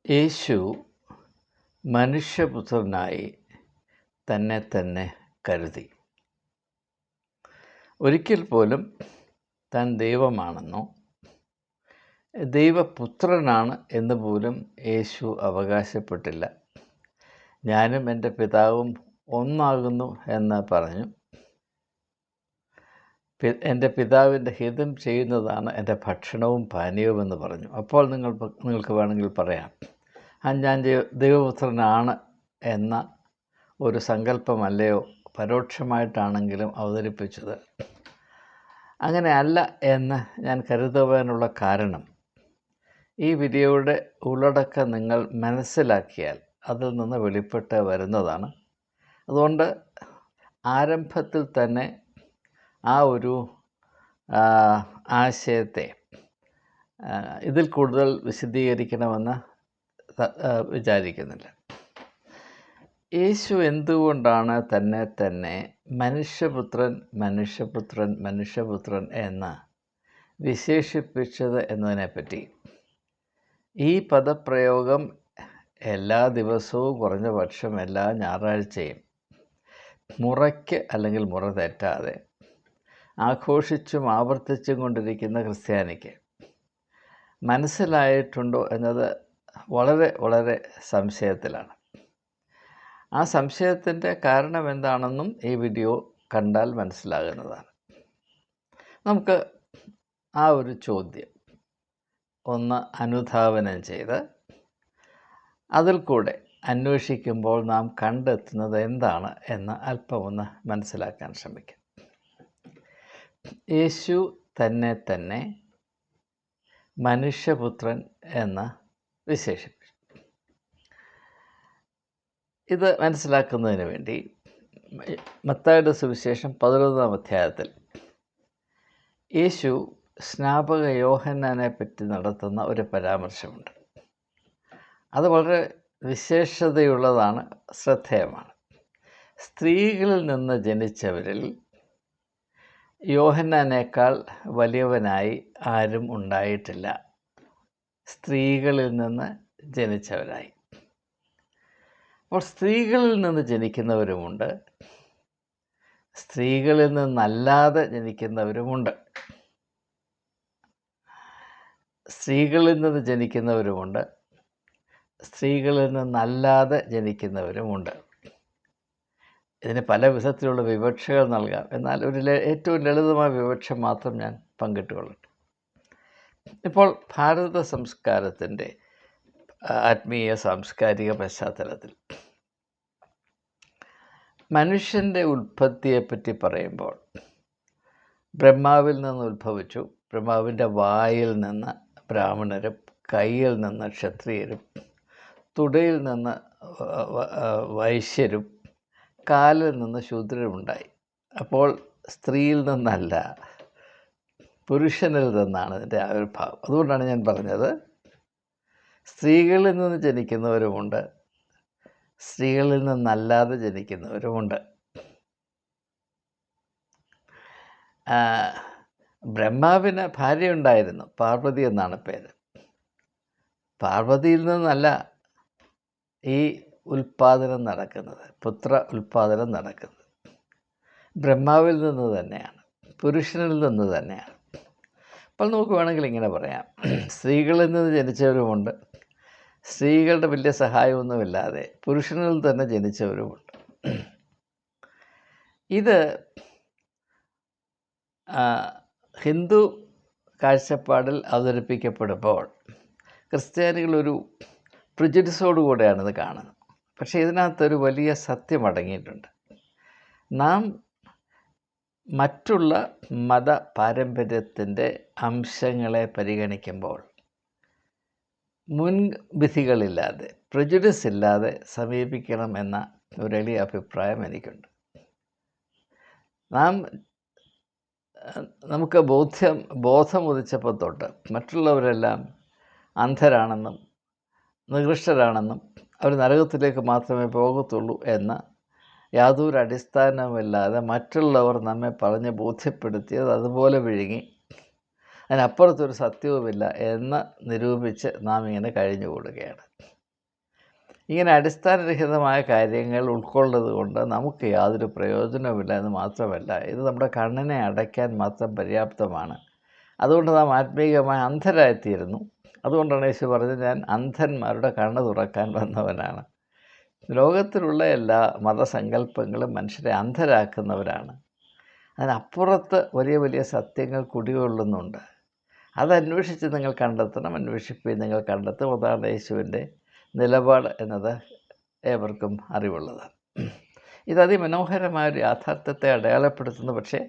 യേശു മനുഷ്യപുത്രനായി തന്നെ കരുതി. ഒരിക്കൽ പോലും താൻ ദൈവമാണെന്നോ ദൈവപുത്രനാണ് എന്ന് പോലും യേശു അവകാശപ്പെട്ടില്ല. ഞാനും എൻ്റെ പിതാവും ഒന്നാകുന്നു എന്ന് പറഞ്ഞു. എൻ്റെ പിതാവിൻ്റെ ഹിതം ചെയ്യുന്നതാണ് എൻ്റെ ഭക്ഷണവും പാനീയവുമെന്ന് പറഞ്ഞു. അപ്പോൾ നിങ്ങൾക്ക് വേണമെങ്കിൽ പറയാം, ഞാൻ ദൈവപുത്രനാണ് എന്ന ഒരു സങ്കല്പമല്ലയോ പരോക്ഷമായിട്ടാണെങ്കിലും അവതരിപ്പിച്ചത്. അങ്ങനെ അല്ല എന്ന് ഞാൻ കരുതുവാനുള്ള കാരണം, ഈ വീഡിയോയുടെ ഉള്ളടക്കം നിങ്ങൾ മനസ്സിലാക്കിയാൽ അതിൽ നിന്ന് വെളിപ്പെട്ട് വരുന്നതാണ്. അതുകൊണ്ട് ആരംഭത്തിൽ തന്നെ ആ ഒരു ആശയത്തെ ഇതിൽ കൂടുതൽ വിശദീകരിക്കണമെന്ന് വിചാരിക്കുന്നില്ല. യേശു എന്തുകൊണ്ടാണ് തന്നെ മനുഷ്യപുത്രൻ എന്ന് വിശേഷിപ്പിച്ചത് എന്നതിനെപ്പറ്റി, ഈ പദപ്രയോഗം എല്ലാ ദിവസവും കുറഞ്ഞ പക്ഷം എല്ലാ ഞായറാഴ്ചയും മുറയ്ക്ക് അല്ലെങ്കിൽ മുറ തെറ്റാതെ ആഘോഷിച്ചും ആവർത്തിച്ചും കൊണ്ടിരിക്കുന്ന ക്രിസ്ത്യാനിക്ക് മനസ്സിലായിട്ടുണ്ടോ എന്നത് വളരെ വളരെ സംശയത്തിലാണ്. ആ സംശയത്തിൻ്റെ കാരണം എന്താണെന്നും ഈ വീഡിയോ കണ്ടാൽ മനസ്സിലാകുന്നതാണ്. നമുക്ക് ആ ഒരു ചോദ്യം ഒന്ന് അനുധാവനം ചെയ്ത് അതിൽ കൂടെ അന്വേഷിക്കുമ്പോൾ നാം കണ്ടെത്തുന്നത് എന്താണ് എന്ന് അല്പമൊന്ന് മനസ്സിലാക്കാൻ ശ്രമിക്കാം. യേശു തന്നെ മനുഷ്യപുത്രൻ എന്ന് വിശേഷിപ്പിച്ചു. ഇത് മനസ്സിലാക്കുന്നതിന് വേണ്ടി മത്തായിയുടെ സുവിശേഷം 11-ാം അധ്യായത്തിൽ യേശു സ്നാപക യോഹന്നാനെ പറ്റി നടത്തുന്ന ഒരു പരാമർശമുണ്ട്. അത് വളരെ വിശേഷതയുള്ളതാണ്, ശ്രദ്ധേയമാണ്. സ്ത്രീകളിൽ നിന്ന് ജനിച്ചവരിൽ യോഹന്നാനേക്കാൾ വലിയവനായി ആരും ഉണ്ടായിട്ടില്ല. സ്ത്രീകളിൽ നിന്ന് ജനിച്ചവരായി. അപ്പോൾ സ്ത്രീകളിൽ നിന്ന് ജനിക്കുന്നവരുമുണ്ട്, സ്ത്രീകളിൽ നിന്നല്ലാതെ ജനിക്കുന്നവരുമുണ്ട്. സ്ത്രീകളിൽ നിന്ന് ജനിക്കുന്നവരുമുണ്ട്, സ്ത്രീകളിൽ നിന്നല്ലാതെ ജനിക്കുന്നവരുമുണ്ട്. ഇതിന് പല വിധത്തിലുള്ള വിവക്ഷകൾ നൽകാം. എന്നാൽ ഏറ്റവും ലളിതമായ വിവക്ഷ മാത്രം ഞാൻ പങ്കിട്ടുകൊള്ളട്ടെ. ഇപ്പോൾ ഭാരത സംസ്കാരത്തിൻ്റെ ആത്മീയ സാംസ്കാരിക പശ്ചാത്തലത്തിൽ മനുഷ്യൻ്റെ ഉൽപ്പത്തിയെപ്പറ്റി പറയുമ്പോൾ ബ്രഹ്മാവിൽ നിന്ന് ഉത്ഭവിച്ചു, ബ്രഹ്മാവിൻ്റെ വായിൽ നിന്ന് ബ്രാഹ്മണരും കയ്യിൽ നിന്ന് ക്ഷത്രിയരും തുടയിൽ നിന്ന് വൈശ്യരും കാലിൽ നിന്ന് ശൂദ്രരുമുണ്ടായി. അപ്പോൾ സ്ത്രീയിൽ നിന്നല്ല, പുരുഷനിൽ നിന്നാണ് ഇതിൻ്റെ ആവിർഭാവം. അതുകൊണ്ടാണ് ഞാൻ പറഞ്ഞത്, സ്ത്രീകളിൽ നിന്ന് ജനിക്കുന്നവരുമുണ്ട്, സ്ത്രീകളിൽ നിന്നല്ലാതെ ജനിക്കുന്നവരുമുണ്ട്. ബ്രഹ്മാവിന് ഭാര്യയുണ്ടായിരുന്നു, പാർവതി എന്നാണ് പേര്. പാർവതിയിൽ നിന്നല്ല ഈ ഉൽപ്പാദനം നടക്കുന്നത്, പുത്ര ഉൽപ്പാദനം നടക്കുന്നത്. ബ്രഹ്മാവിൽ നിന്ന് തന്നെയാണ്, പുരുഷനിൽ നിന്ന് തന്നെയാണ്. അപ്പോൾ നമുക്ക് വേണമെങ്കിൽ ഇങ്ങനെ പറയാം, സ്ത്രീകളിൽ നിന്ന് ജനിച്ചവരുമുണ്ട്, സ്ത്രീകളുടെ വലിയ സഹായമൊന്നുമില്ലാതെ പുരുഷനിൽ തന്നെ ജനിച്ചവരുമുണ്ട്. ഇത് ഹിന്ദു കാഴ്ചപ്പാടിൽ അവതരിപ്പിക്കപ്പെടുമ്പോൾ ക്രിസ്ത്യാനികളൊരു പ്രിജുഡിസോടുകൂടെയാണിത് കാണുന്നത്. പക്ഷേ ഇതിനകത്തൊരു വലിയ സത്യം അടങ്ങിയിട്ടുണ്ട്. നാം മറ്റുള്ള മത പാരമ്പര്യത്തിൻ്റെ അംശങ്ങളെ പരിഗണിക്കുമ്പോൾ മുൻവിധികളില്ലാതെ, പ്രിജുഡിസ് ഇല്ലാതെ സമീപിക്കണം എന്ന ഒരു വലിയ അഭിപ്രായം എനിക്കുണ്ട്. നമുക്ക് ബോധമുദിച്ചപ്പോൾ തൊട്ട് മറ്റുള്ളവരെല്ലാം അന്ധരാണെന്നും നികൃഷ്ടരാണെന്നും അവർ നരകത്തിലേക്ക് മാത്രമേ പോകത്തുള്ളൂ എന്ന യാതൊരു അടിസ്ഥാനവുമില്ലാതെ മറ്റുള്ളവർ നമ്മെ പറഞ്ഞ് ബോധ്യപ്പെടുത്തിയത് അതുപോലെ വിഴുങ്ങി അതിനപ്പുറത്തൊരു സത്യവുമില്ല എന്ന് നിരൂപിച്ച് നാം ഇങ്ങനെ കഴിഞ്ഞു കൂടുകയാണ്. ഇങ്ങനെ അടിസ്ഥാനരഹിതമായ കാര്യങ്ങൾ ഉൾക്കൊള്ളുന്നത് കൊണ്ട് നമുക്ക് യാതൊരു പ്രയോജനവുമില്ല എന്ന് മാത്രമല്ല, ഇത് നമ്മുടെ കണ്ണിനെ അടയ്ക്കാൻ മാത്രം പര്യാപ്തമാണ്. അതുകൊണ്ട് നാം ആത്മീയമായി അന്ധരായിത്തീരുന്നു. അതുകൊണ്ടാണ് യേശു പറഞ്ഞത്, ഞാൻ അന്ധന്മാരുടെ കണ്ണ് തുറക്കാൻ വന്നവനാണ്. ലോകത്തിലുള്ള എല്ലാ മതസങ്കല്പങ്ങളും മനുഷ്യരെ അന്ധരാക്കുന്നവരാണ്. അതിനപ്പുറത്ത് വലിയ വലിയ സത്യങ്ങൾ കുടികൊള്ളുന്നുണ്ട്. അതന്വേഷിച്ച് നിങ്ങൾ കണ്ടെത്തണം. അന്വേഷിപ്പിൻ, നിങ്ങൾ കണ്ടെത്തും. അതാണ് യേശുവിൻ്റെ നിലപാട് എന്നത് ഏവർക്കും അറിവുള്ളതാണ്. ഇത് അതിമനോഹരമായൊരു യാഥാർത്ഥ്യത്തെ അടയാളപ്പെടുത്തുന്നു. പക്ഷേ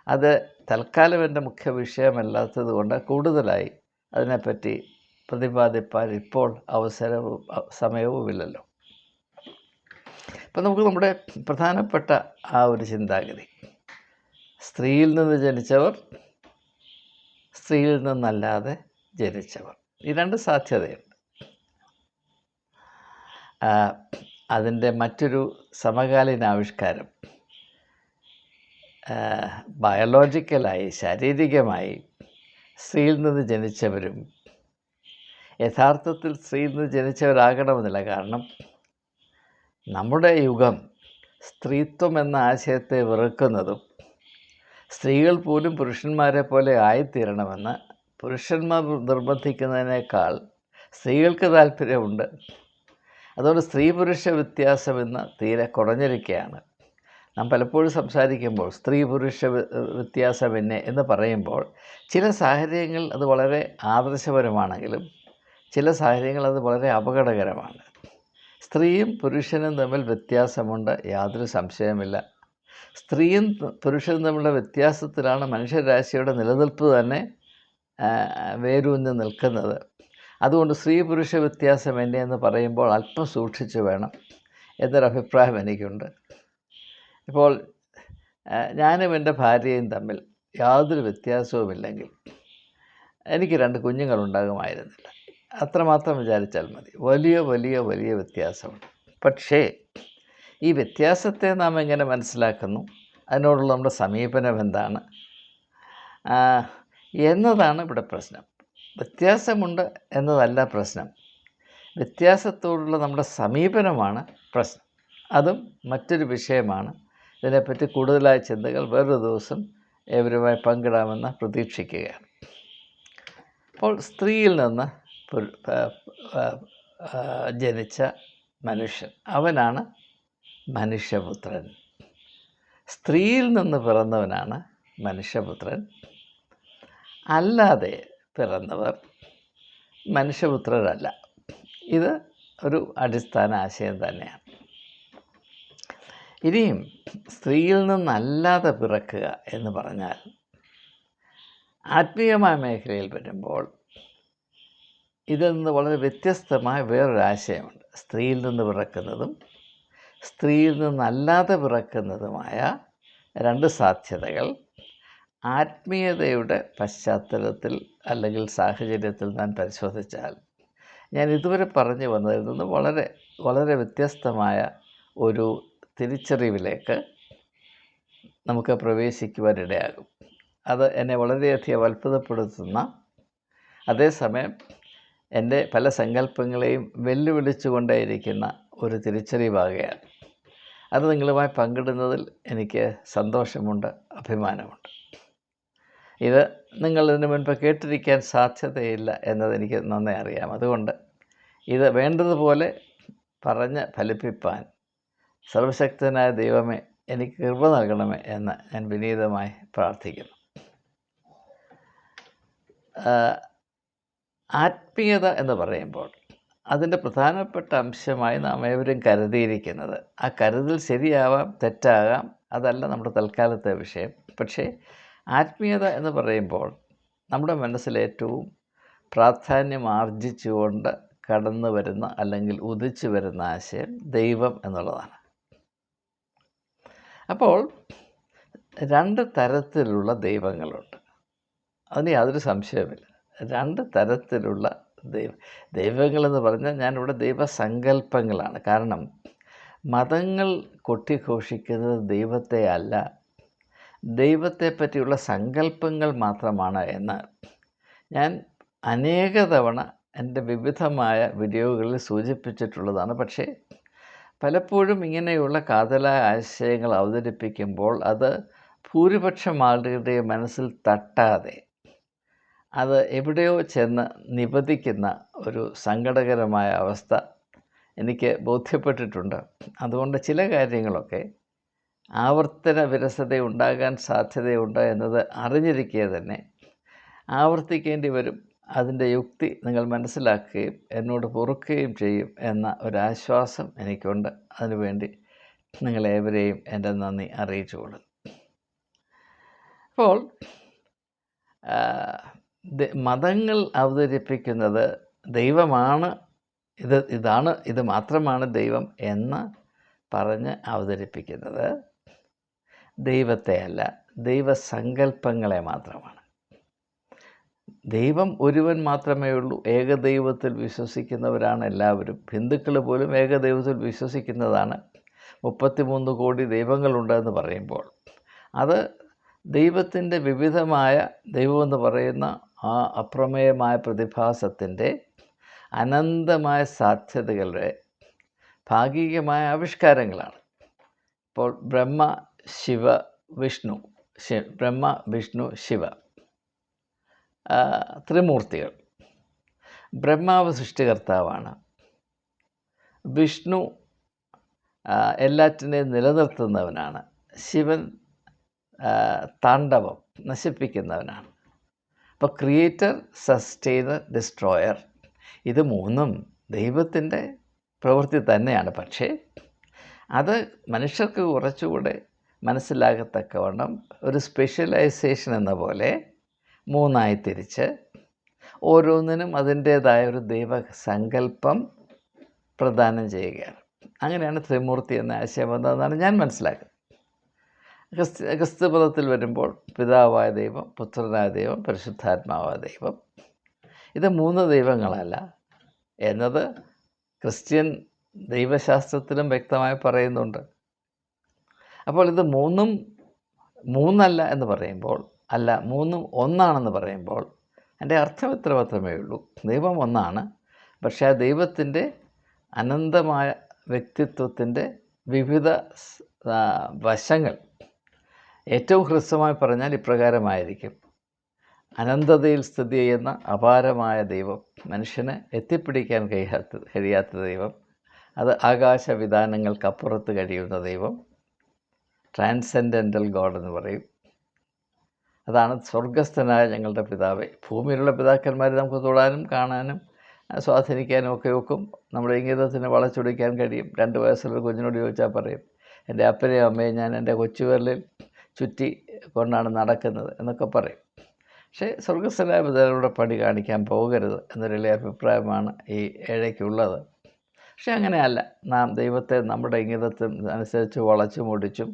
അത് തൽക്കാലം എൻ്റെ മുഖ്യ വിഷയമല്ലാത്തത് കൊണ്ട് കൂടുതലായി അതിനെപ്പറ്റി പ്രതിപാദിപ്പാൻ ഇപ്പോൾ അവസരവും സമയവുമില്ലല്ലോ. അപ്പം നമുക്ക് നമ്മുടെ പ്രധാനപ്പെട്ട ആ ഒരു ചിന്താഗതി, സ്ത്രീയിൽ നിന്ന് ജനിച്ചവർ, സ്ത്രീയിൽ നിന്നല്ലാതെ ജനിച്ചവർ, ഈ രണ്ട് സാധ്യതയുണ്ട്. അതിൻ്റെ മറ്റൊരു സമകാലീനാവിഷ്കാരം ബയോളജിക്കലായി, ശാരീരികമായി സ്ത്രീയിൽ നിന്ന് ജനിച്ചവരും യഥാർത്ഥത്തിൽ സ്ത്രീയിൽ നിന്ന് ജനിച്ചവരാകണമെന്നില്ല. കാരണം നമ്മുടെ യുഗം സ്ത്രീത്വം എന്ന ആശയത്തെ വെറുക്കുന്നതും സ്ത്രീകൾ പോലും പുരുഷന്മാരെ പോലെ ആയിത്തീരണമെന്ന് പുരുഷന്മാർ നിർബന്ധിക്കുന്നതിനേക്കാൾ സ്ത്രീകൾക്ക് താല്പര്യമുണ്ട്. അതുകൊണ്ട് സ്ത്രീ പുരുഷ വ്യത്യാസം ഇന്ന് തീരെ കുറഞ്ഞിരിക്കുകയാണ്. നാം പലപ്പോഴും സംസാരിക്കുമ്പോൾ സ്ത്രീ പുരുഷ വ്യത്യാസമെന്നെ എന്ന് പറയുമ്പോൾ ചില സാഹചര്യങ്ങൾ അത് വളരെ ആദർശപരമാണെങ്കിലും ചില സാഹചര്യങ്ങൾ അത് വളരെ അപകടകരമാണ്. സ്ത്രീയും പുരുഷനും തമ്മിൽ വ്യത്യാസമുണ്ട്, യാതൊരു സംശയമില്ല. സ്ത്രീയും പുരുഷനും തമ്മിലുള്ള വ്യത്യാസത്തിലാണ് മനുഷ്യരാശിയുടെ നിലനിൽപ്പ് തന്നെ വേരൂന്നി നിൽക്കുന്നത്. അതുകൊണ്ട് സ്ത്രീ പുരുഷ വ്യത്യാസം എന്നെ എന്ന് പറയുമ്പോൾ അല്പം സൂക്ഷിച്ചു വേണം എന്നൊരഭിപ്രായം എനിക്കുണ്ട്. ഇപ്പോൾ ഞാനും എൻ്റെ ഭാര്യയും തമ്മിൽ യാതൊരു വ്യത്യാസവുമില്ലെങ്കിൽ എനിക്ക് 2 കുഞ്ഞുങ്ങളുണ്ടാകുമായിരുന്നില്ല. അത്രമാത്രം വിചാരിച്ചാൽ മതി. വലിയ വലിയ വലിയ വ്യത്യാസമുണ്ട്. പക്ഷേ ഈ വ്യത്യാസത്തെ നാം എങ്ങനെ മനസ്സിലാക്കുന്നു, അതിനോടുള്ള നമ്മുടെ സമീപനം എന്താണ് എന്നതാണ് ഇവിടെ പ്രശ്നം. വ്യത്യാസമുണ്ട് എന്നതല്ല പ്രശ്നം, വ്യത്യാസത്തോടുള്ള നമ്മുടെ സമീപനമാണ് പ്രശ്നം. അതും മറ്റൊരു വിഷയമാണ്. ഇതിനെപ്പറ്റി കൂടുതലായ ചിന്തകൾ വേറൊരു ദിവസം ഏവരുമായി പങ്കിടാമെന്ന് പ്രതീക്ഷിക്കുകയാണ്. അപ്പോൾ സ്ത്രീയിൽ നിന്ന് ജനിച്ച മനുഷ്യൻ, അവനാണ് മനുഷ്യപുത്രൻ. സ്ത്രീയിൽ നിന്ന് പിറന്നവനാണ് മനുഷ്യപുത്രൻ. അല്ലാതെ പിറന്നവർ മനുഷ്യപുത്രരല്ല. ഇത് ഒരു അടിസ്ഥാന ആശയം തന്നെയാണ്. ഇനിയും സ്ത്രീയിൽ നിന്നല്ലാതെ പിറക്കുക എന്ന് പറഞ്ഞാൽ ആത്മീയമായ മേഖലയിൽ വരുമ്പോൾ ഇതിൽ നിന്ന് വളരെ വ്യത്യസ്തമായ വേറൊരാശയമുണ്ട്. സ്ത്രീയിൽ നിന്ന് പിറക്കുന്നതും സ്ത്രീയിൽ നിന്നല്ലാതെ പിറക്കുന്നതുമായ 2 സാധ്യതകൾ ആത്മീയതയുടെ പശ്ചാത്തലത്തിൽ അല്ലെങ്കിൽ സാഹചര്യത്തിൽ ഞാൻ പരിശോധിച്ചാൽ ഞാൻ ഇതുവരെ പറഞ്ഞു വന്നതിൽ നിന്ന് വളരെ വളരെ വ്യത്യസ്തമായ ഒരു തിരിച്ചറിവിലേക്ക് നമുക്ക് പ്രവേശിക്കുവാനിടയാകും. അത് എന്നെ വളരെയധികം അത്ഭുതപ്പെടുത്തുന്ന, അതേസമയം എൻ്റെ പല സങ്കല്പങ്ങളെയും വെല്ലുവിളിച്ചുകൊണ്ടേയിരിക്കുന്ന ഒരു തിരിച്ചറിവാകുകയാണ്. അത് നിങ്ങളുമായി പങ്കിടുന്നതിൽ എനിക്ക് സന്തോഷമുണ്ട്, അഭിമാനമുണ്ട്. ഇത് നിങ്ങളിതിനു മുൻപ് കേട്ടിരിക്കാൻ സാധ്യതയില്ല എന്നതെനിക്ക് നന്നായി അറിയാം. അതുകൊണ്ട് ഇത് വേണ്ടതുപോലെ പറഞ്ഞ് ഫലിപ്പിപ്പാൻ സർവശക്തനായ ദൈവമേ എനിക്ക് കൃപ നൽകണമേ എന്ന് ഞാൻ വിനീതമായി പ്രാർത്ഥിക്കുന്നു. ആത്മീയത എന്ന് പറയുമ്പോൾ അതിൻ്റെ പ്രധാനപ്പെട്ട അംശമായി നാം ഏവരും കരുതിയിരിക്കുന്നത്, ആ കരുതൽ ശരിയാവാം, തെറ്റാകാം, അതല്ല നമ്മുടെ തൽക്കാലത്തെ വിഷയം. പക്ഷേ ആത്മീയത എന്ന് പറയുമ്പോൾ നമ്മുടെ മനസ്സിൽ ഏറ്റവും പ്രാധാന്യം ആർജിച്ചുകൊണ്ട് കടന്നു വരുന്ന അല്ലെങ്കിൽ ഉദിച്ചു വരുന്ന ആശയം ദൈവം എന്നുള്ളതാണ്. അപ്പോൾ 2 തരത്തിലുള്ള ദൈവങ്ങളുണ്ട്, അതിന് യാതൊരു സംശയവുമില്ല. 2 തരത്തിലുള്ള ദൈവങ്ങളെന്ന് പറഞ്ഞാൽ ഞാനിവിടെ ദൈവസങ്കല്പങ്ങളാണ്. കാരണം മതങ്ങൾ കൊട്ടിഘോഷിക്കുന്നത് ദൈവത്തെ അല്ല, ദൈവത്തെ പറ്റിയുള്ള സങ്കല്പങ്ങൾ മാത്രമാണ് എന്ന് ഞാൻ അനേക തവണ എൻ്റെ വിവിധമായ വീഡിയോകളിൽ സൂചിപ്പിച്ചിട്ടുള്ളതാണ്. പക്ഷേ പലപ്പോഴും ഇങ്ങനെയുള്ള കാതലായ ആശയങ്ങൾ അവതരിപ്പിക്കുമ്പോൾ അത് ഭൂരിപക്ഷം ആളുകളുടെയും മനസ്സിൽ തട്ടാതെ അത് എവിടെയോ ചെന്ന് നിപതിക്കുന്ന ഒരു സങ്കടകരമായ അവസ്ഥ എനിക്ക് ബോധ്യപ്പെട്ടിട്ടുണ്ട്. അതുകൊണ്ട് ചില കാര്യങ്ങളൊക്കെ ആവർത്തന വിരസത ഉണ്ടാകാൻ സാധ്യതയുണ്ട് എന്നത് അറിഞ്ഞിരിക്കെ തന്നെ ആവർത്തിക്കേണ്ടി വരും. അതിൻ്റെ യുക്തി നിങ്ങൾ മനസ്സിലാക്കുകയും എന്നോട് പൊറുക്കുകയും ചെയ്യും എന്ന ഒരാശ്വാസം എനിക്കുണ്ട്. അതിനുവേണ്ടി നിങ്ങളേവരെയും എൻ്റെ നന്ദി അറിയിച്ചുകൊള്ളുന്നു. അപ്പോൾ മതങ്ങൾ അവതരിപ്പിക്കുന്നത് ദൈവമാണ്, ഇത് മാത്രമാണ് ദൈവം എന്ന് പറഞ്ഞ് അവതരിപ്പിക്കുന്നത് ദൈവത്തെയല്ല, ദൈവസങ്കല്പങ്ങളെ മാത്രമാണ്. ദൈവം ഒരുവൻ മാത്രമേ ഉള്ളൂ. ഏകദൈവത്തിൽ വിശ്വസിക്കുന്നവരാണ് എല്ലാവരും. ഹിന്ദുക്കൾ പോലും ഏകദൈവത്തിൽ വിശ്വസിക്കുന്നതാണ്. 33 കോടി ദൈവങ്ങളുണ്ടെന്ന് പറയുമ്പോൾ അത് ദൈവത്തിൻ്റെ വിവിധമായ ദൈവമെന്ന് പറയുന്ന ആ അപ്രമേയമായ പ്രതിഭാസത്തിൻ്റെ അനന്തമായ സാധ്യതകളുടെ ഭാഗികമായ ആവിഷ്കാരങ്ങളാണ്. ഇപ്പോൾ ബ്രഹ്മ, വിഷ്ണു, ശിവ ത്രിമൂർത്തികൾ. ബ്രഹ്മാവ് സൃഷ്ടികർത്താവാണ്. വിഷ്ണു എല്ലാറ്റിനെയും നിലനിർത്തുന്നവനാണ്. ശിവൻ താണ്ഡവം നശിപ്പിക്കുന്നവനാണ്. അപ്പോൾ ക്രിയേറ്റർ, സസ്റ്റെയിനർ, ഡിസ്ട്രോയർ, ഇത് മൂന്നും ദൈവത്തിൻ്റെ പ്രവൃത്തി തന്നെയാണ്. പക്ഷേ അത് മനുഷ്യർക്ക് കുറച്ചുകൂടെ മനസ്സിലാകത്തക്കവണ്ണം ഒരു സ്പെഷ്യലൈസേഷൻ എന്ന പോലെ മൂന്നായി തിരിച്ച് ഓരോന്നിനും അതിൻ്റേതായ ഒരു ദൈവസങ്കല്പം പ്രദാനം ചെയ്യുകയാണ്. അങ്ങനെയാണ് ത്രിമൂർത്തി എന്ന ആശയം വന്നതെന്നാണ് ഞാൻ മനസ്സിലാക്കുന്നത്. ക്രിസ്തുപദത്തിൽ വരുമ്പോൾ പിതാവായ ദൈവം, പുത്രനായ ദൈവം, പരിശുദ്ധാത്മാവായ ദൈവം, ഇത് 3 ദൈവങ്ങളല്ല എന്നത് ക്രിസ്ത്യൻ ദൈവശാസ്ത്രത്തിലും വ്യക്തമായി പറയുന്നുണ്ട്. അപ്പോൾ ഇത് 3 എന്ന് പറയുമ്പോൾ, അല്ല 3 ഒന്നാണെന്ന് പറയുമ്പോൾ എൻ്റെ അർത്ഥം ഇത്ര മാത്രമേ ഉള്ളൂ. ദൈവം ഒന്നാണ്. പക്ഷേ ആ ദൈവത്തിൻ്റെ അനന്തമായ വ്യക്തിത്വത്തിൻ്റെ വിവിധ വശങ്ങൾ ഏറ്റവും ഹ്രസ്വമായി പറഞ്ഞാൽ ഇപ്രകാരമായിരിക്കും. അനന്തതയിൽ സ്ഥിതി ചെയ്യുന്ന അപാരമായ ദൈവം, മനുഷ്യന് എത്തിപ്പിടിക്കാൻ കഴിയാത്ത ദൈവം, അത് ആകാശവിധാനങ്ങൾക്കപ്പുറത്ത് കഴിയുന്ന ദൈവം, ട്രാൻസെൻഡൻ്റൽ ഗോഡ് എന്ന് പറയും. അതാണ് സ്വർഗസ്ഥനായ ഞങ്ങളുടെ പിതാവേ. ഭൂമിയിലുള്ള പിതാക്കന്മാരെ നമുക്ക് തൊടാനും കാണാനും സ്വാധീനിക്കാനും ഒക്കെ ഒക്കും. നമ്മുടെ ഇംഗിതത്തിന് വളച്ചൊടിക്കാൻ കഴിയും. 2 വയസ്സുള്ള കുഞ്ഞിനോട് ചോദിച്ചാൽ പറയും, എൻ്റെ അപ്പനെയും അമ്മയും ഞാൻ എൻ്റെ കൊച്ചുവിരലിൽ ചുറ്റി കൊണ്ടാണ് നടക്കുന്നത് എന്നൊക്കെ പറയും. പക്ഷേ സ്വർഗസ്ഥനായ പിതാവിലൂടെ പടി കാണിക്കാൻ പോകരുത് എന്നൊരു വലിയ അഭിപ്രായമാണ് ഈ ഏഴയ്ക്കുള്ളത്. പക്ഷേ അങ്ങനെയല്ല. നാം ദൈവത്തെ നമ്മുടെ ഇംഗിതത്തിന് അനുസരിച്ച് വളച്ചും ഒടിച്ചും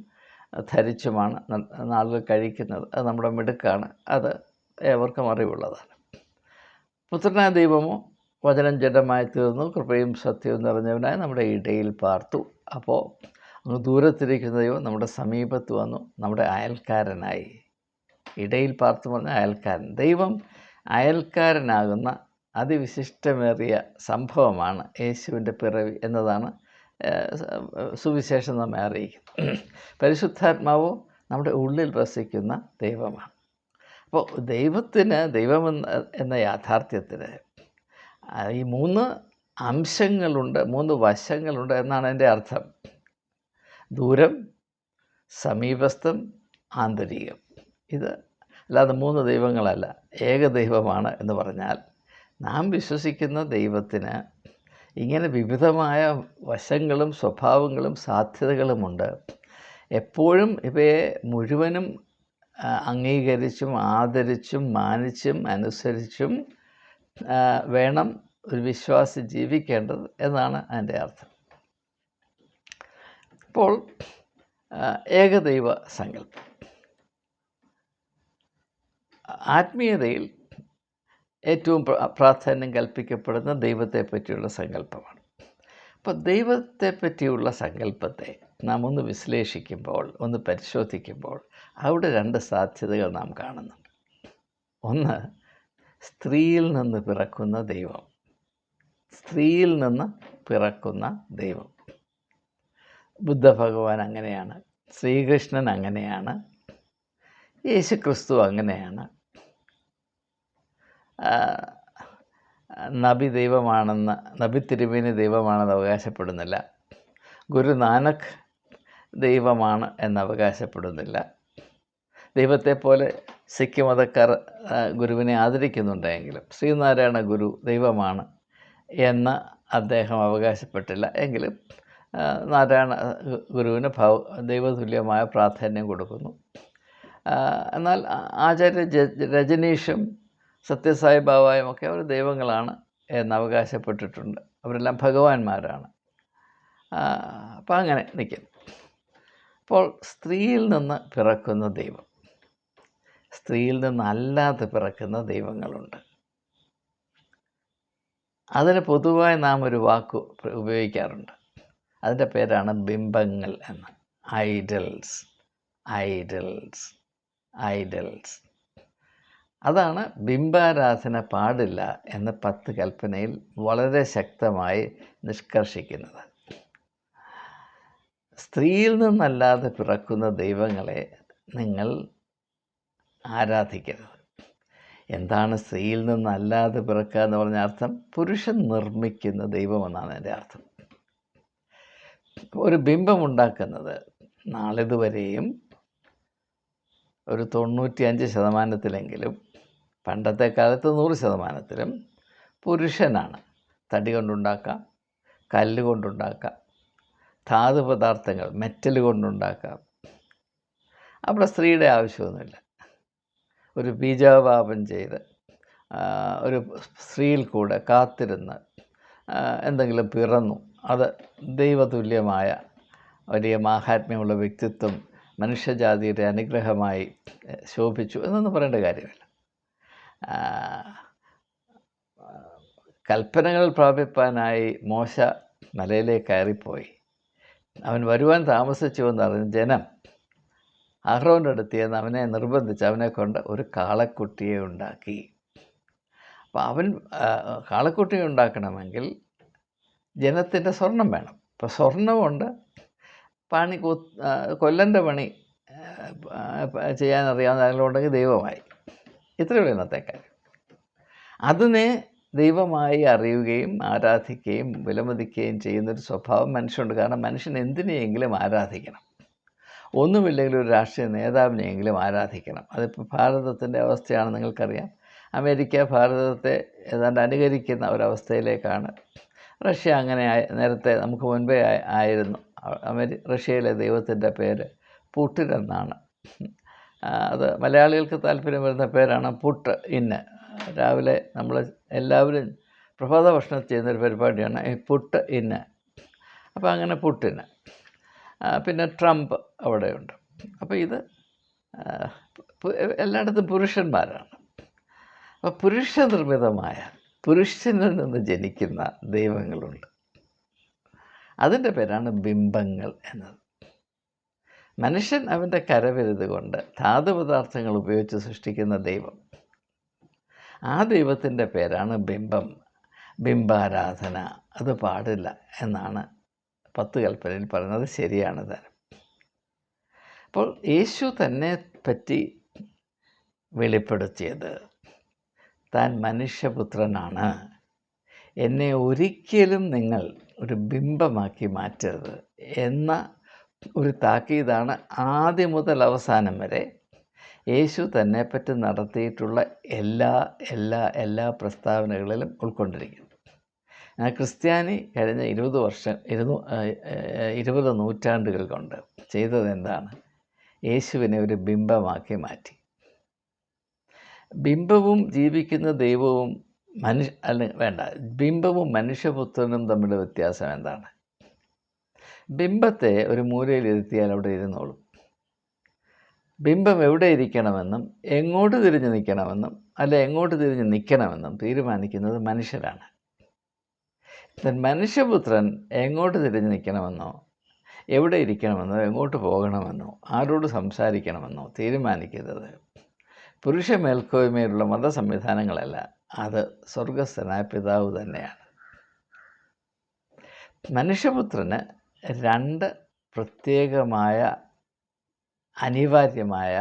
ധരിച്ചുമാണ് നാളുകൾ കഴിക്കുന്നത്. അത് നമ്മുടെ മിടുക്കാണ്. അത് ഏവർക്കും അറിവുള്ളതാണ്. പുത്രനായ ദൈവമോ വചനം ജഡമായി തീർന്നു, കൃപയും സത്യവും നിറഞ്ഞവനായി നമ്മുടെ ഇടയിൽ പാർത്തു. അപ്പോൾ അങ്ങ് ദൂരത്തിരിക്കുന്ന ദൈവം നമ്മുടെ സമീപത്ത് വന്നു, നമ്മുടെ അയൽക്കാരനായി. ഇടയിൽ പാർത്തു പറഞ്ഞ അയൽക്കാരൻ. ദൈവം അയൽക്കാരനാകുന്ന അതിവിശിഷ്ടമേറിയ സംഭവമാണ് യേശുവിൻ്റെ പിറവി എന്നതാണ് സുവിശേഷം നമ്മെ അറിയിക്കുന്നത്. പരിശുദ്ധാത്മാവോ നമ്മുടെ ഉള്ളിൽ വസിക്കുന്ന ദൈവമാണ്. അപ്പോൾ ദൈവം എന്ന യാഥാർത്ഥ്യത്തിന് ഈ 3 അംശങ്ങളുണ്ട്, 3 വശങ്ങളുണ്ട് എന്നാണ് എൻ്റെ അർത്ഥം. ദൂരം, സമീപസ്ഥം, ആന്തരികം. ഇത് അല്ലാതെ 3 ദൈവങ്ങളല്ല, ഏകദൈവമാണ് എന്ന് പറഞ്ഞാൽ നാം വിശ്വസിക്കുന്ന ദൈവത്തിന് ഇങ്ങനെ വിവിധമായ വശങ്ങളും സ്വഭാവങ്ങളും സാധ്യതകളുമുണ്ട്. എപ്പോഴും ഇവയെ മുഴുവനും അംഗീകരിച്ചും ആദരിച്ചും മാനിച്ചും അനുസരിച്ചും വേണം ഒരു വിശ്വാസി ജീവിക്കേണ്ടത് എന്നാണ് അതിൻ്റെ അർത്ഥം. ഇപ്പോൾ ഏകദൈവ സങ്കല്പം ആത്മീയതയിൽ ഏറ്റവും പ്രാധാന്യം കൽപ്പിക്കപ്പെടുന്ന ദൈവത്തെ പറ്റിയുള്ള സങ്കല്പമാണ്. അപ്പോൾ ദൈവത്തെ പറ്റിയുള്ള സങ്കല്പത്തെ നാം ഒന്ന് വിശ്ലേഷിക്കുമ്പോൾ, ഒന്ന് പരിശോധിക്കുമ്പോൾ അവിടെ 2 സാധ്യതകൾ നാം കാണുന്നുണ്ട്. ഒന്ന്, സ്ത്രീയിൽ നിന്ന് പിറക്കുന്ന ദൈവം. സ്ത്രീയിൽ നിന്ന് പിറക്കുന്ന ദൈവം. ബുദ്ധ ഭഗവാൻ അങ്ങനെയാണ്, ശ്രീകൃഷ്ണൻ അങ്ങനെയാണ്, യേശുക്രിസ്തു അങ്ങനെയാണ്. നബി ദൈവമാണെന്ന്, നബി തിരുമേനി ദൈവമാണെന്ന് അവകാശപ്പെടുന്നില്ല. ഗുരു നാനക് ദൈവമാണ് എന്ന് അവകാശപ്പെടുന്നില്ല. ദൈവത്തെപ്പോലെ സിഖ് മതക്കാർ ഗുരുവിനെ ആദരിക്കുന്നുണ്ടെങ്കിലും ശ്രീനാരായണ ഗുരു ദൈവമാണ് എന്ന് അദ്ദേഹം അവകാശപ്പെട്ടില്ല. എങ്കിലും നാരായണ ഗുരുവിന് ദൈവതുല്യമായ പ്രാധാന്യം കൊടുക്കുന്നു. എന്നാൽ ആചാര്യ രജനീഷും സത്യസായി ബാബായും ഒക്കെ അവർ ദൈവങ്ങളാണ് എന്ന് അവകാശപ്പെട്ടിട്ടുണ്ട്. അവരെല്ലാം ഭഗവാന്മാരാണ്. അപ്പം അങ്ങനെ നിൽക്കും. അപ്പോൾ സ്ത്രീയിൽ നിന്ന് പിറക്കുന്ന ദൈവം, സ്ത്രീയിൽ നിന്നല്ലാതെ പിറക്കുന്ന ദൈവങ്ങളുണ്ട്. അതിന് പൊതുവായി നാം ഒരു വാക്ക് ഉപയോഗിക്കാറുണ്ട്. അതിൻ്റെ പേരാണ് ബിംബങ്ങൾ എന്ന്. Idols, idols, idols. അതാണ് ബിംബാരാധന പാടില്ല എന്ന് 10 കൽപ്പനയിൽ വളരെ ശക്തമായി നിഷ്കർഷിക്കുന്നത്. സ്ത്രീയിൽ നിന്നല്ലാതെ പിറക്കുന്ന ദൈവങ്ങളെ നിങ്ങൾ ആരാധിക്കരുത്. എന്താണ് സ്ത്രീയിൽ നിന്നല്ലാതെ പിറക്കുക എന്ന് പറഞ്ഞ അർത്ഥം? പുരുഷൻ നിർമ്മിക്കുന്ന ദൈവമെന്നാണ് എൻ്റെ അർത്ഥം. ഒരു ബിംബമുണ്ടാക്കുന്നത് നാളിതുവരെയും ഒരു 95% പണ്ടത്തെ കാലത്ത് 100% പുരുഷനാണ്. തടി കൊണ്ടുണ്ടാക്കാം, കല്ല് കൊണ്ടുണ്ടാക്കാം, ധാതു പദാർത്ഥങ്ങൾ മെറ്റൽ കൊണ്ടുണ്ടാക്കാം. അവിടെ സ്ത്രീയുടെ ആവശ്യമൊന്നുമില്ല. ഒരു ബീജാവാപം ചെയ്ത് ഒരു സ്ത്രീയിൽ കൂടെ കാത്തിരുന്ന് എന്തെങ്കിലും പിറന്നു, അത് ദൈവതുല്യമായ വലിയ മാഹാത്മ്യമുള്ള വ്യക്തിത്വം മനുഷ്യജാതിയുടെ അനുഗ്രഹമായി ശോഭിച്ചു എന്നൊന്നും പറയേണ്ട കാര്യമില്ല. കൽപ്പനകൾ പ്രാപിപ്പാനായി മോശ മലയിലേക്ക് കയറിപ്പോയി. അവൻ വരുവാൻ താമസിച്ചു എന്നറിഞ്ഞ ജനം അഹ്റോൻ്റെ അടുത്ത് ചെന്ന് അവനെ നിർബന്ധിച്ച് അവനെ കൊണ്ട് ഒരു കാളക്കുട്ടിയെ ഉണ്ടാക്കി. അപ്പോൾ അവൻ കാളക്കുട്ടിയെ ഉണ്ടാക്കണമെങ്കിൽ ജനത്തിൻ്റെ സ്വർണം വേണം. അപ്പോൾ സ്വർണം കൊണ്ട് കൊല്ലൻ്റെ പണി ചെയ്യാനറിയാവുന്ന ആളുണ്ടെങ്കിൽ ദൈവമായി. ഇത്രയേ ഉള്ളൂ ഇന്നത്തെ കാര്യം. അതിനെ ദൈവമായി അറിയുകയും ആരാധിക്കുകയും വിലമതിക്കുകയും ചെയ്യുന്നൊരു സ്വഭാവം മനുഷ്യനുണ്ട്. കാരണം മനുഷ്യൻ എന്തിനെയെങ്കിലും ആരാധിക്കണം. ഒന്നുമില്ലെങ്കിൽ ഒരു രാഷ്ട്രീയ നേതാവിനെയെങ്കിലും ആരാധിക്കണം. അതിപ്പോൾ ഭാരതത്തിൻ്റെ അവസ്ഥയാണ് നിങ്ങൾക്കറിയാം. അമേരിക്ക ഭാരതത്തെ ഏതാണ്ട് അനുകരിക്കുന്ന ഒരവസ്ഥയിലേക്കാണ്. റഷ്യ അങ്ങനെ നേരത്തെ നമുക്ക് മുൻപേ ആയിരുന്നു. റഷ്യയിലെ ദൈവത്തിൻ്റെ പേര് പുട്ടിൻ എന്നാണ്. അത് മലയാളികൾക്ക് താല്പര്യം വരുന്ന പേരാണ് പുട്ട് ഇന്ന്. രാവിലെ നമ്മൾ എല്ലാവരും പ്രഭാത ഭക്ഷണം ചെയ്യുന്നൊരു പരിപാടിയാണ് ഈ പുട്ട് ഇന്ന്. അപ്പോൾ അങ്ങനെ പുട്ടിന്. പിന്നെ ട്രംപ് അവിടെയുണ്ട്. അപ്പോൾ ഇത് എല്ലായിടത്തും പുരുഷന്മാരാണ്. അപ്പോൾ പുരുഷനിർമ്മിതമായ പുരുഷനിൽ നിന്ന് ജനിക്കുന്ന ദൈവങ്ങളുണ്ട്. അതിൻ്റെ പേരാണ് ബിംബങ്ങൾ എന്നത്. മനുഷ്യൻ അവൻ്റെ കരവിരുത് കൊണ്ട് ധാതുപദാർത്ഥങ്ങൾ ഉപയോഗിച്ച് സൃഷ്ടിക്കുന്ന ദൈവം, ആ ദൈവത്തിൻ്റെ പേരാണ് ബിംബം. ബിംബാരാധന അത് പാടില്ല എന്നാണ് 10 കൽപ്പനയിൽ പറയുന്നത്. ശരിയാണ് താനും. അപ്പോൾ യേശു തന്നെ പറ്റി വെളിപ്പെടുത്തിയത് താൻ മനുഷ്യപുത്രനാണ്, എന്നെ ഒരിക്കലും നിങ്ങൾ ഒരു ബിംബമാക്കി മാറ്റരുത് എന്ന ഒരു താക്കീതാണ് ആദ്യം മുതൽ അവസാനം വരെ യേശു തന്നെപ്പറ്റി നടത്തിയിട്ടുള്ള എല്ലാ പ്രസ്താവനകളിലും ഉൾക്കൊണ്ടിരിക്കുന്നു. ക്രിസ്ത്യാനി കഴിഞ്ഞ 20 നൂറ്റാണ്ടുകൾ കൊണ്ട് ചെയ്തത് എന്താണ്? യേശുവിനെ ഒരു ബിംബമാക്കി മാറ്റി. ബിംബവും ജീവിക്കുന്ന ദൈവവും ബിംബവും മനുഷ്യപുത്രനും തമ്മിലുള്ള വ്യത്യാസം എന്താണ്? ബിംബത്തെ ഒരു മൂലയിൽ ഇരുത്തിയാൽ അവിടെ ഇരുന്നോളും. ബിംബം എവിടെ ഇരിക്കണമെന്നും എങ്ങോട്ട് തിരിഞ്ഞ് നിൽക്കണമെന്നും അല്ല എങ്ങോട്ട് തിരിഞ്ഞ് നിൽക്കണമെന്നും തീരുമാനിക്കുന്നത് മനുഷ്യരാണ്. മനുഷ്യപുത്രൻ എങ്ങോട്ട് തിരിഞ്ഞ് നിൽക്കണമെന്നോ എവിടെ ഇരിക്കണമെന്നോ എങ്ങോട്ട് പോകണമെന്നോ ആരോട് സംസാരിക്കണമെന്നോ തീരുമാനിക്കുന്നത് പുരുഷ മേൽക്കോയ്മയിലുള്ള മതസംവിധാനങ്ങളല്ല, അത് സ്വർഗസ്ഥനായ പിതാവ് തന്നെയാണ്. മനുഷ്യപുത്രന് 2 പ്രത്യേകമായ അനിവാര്യമായ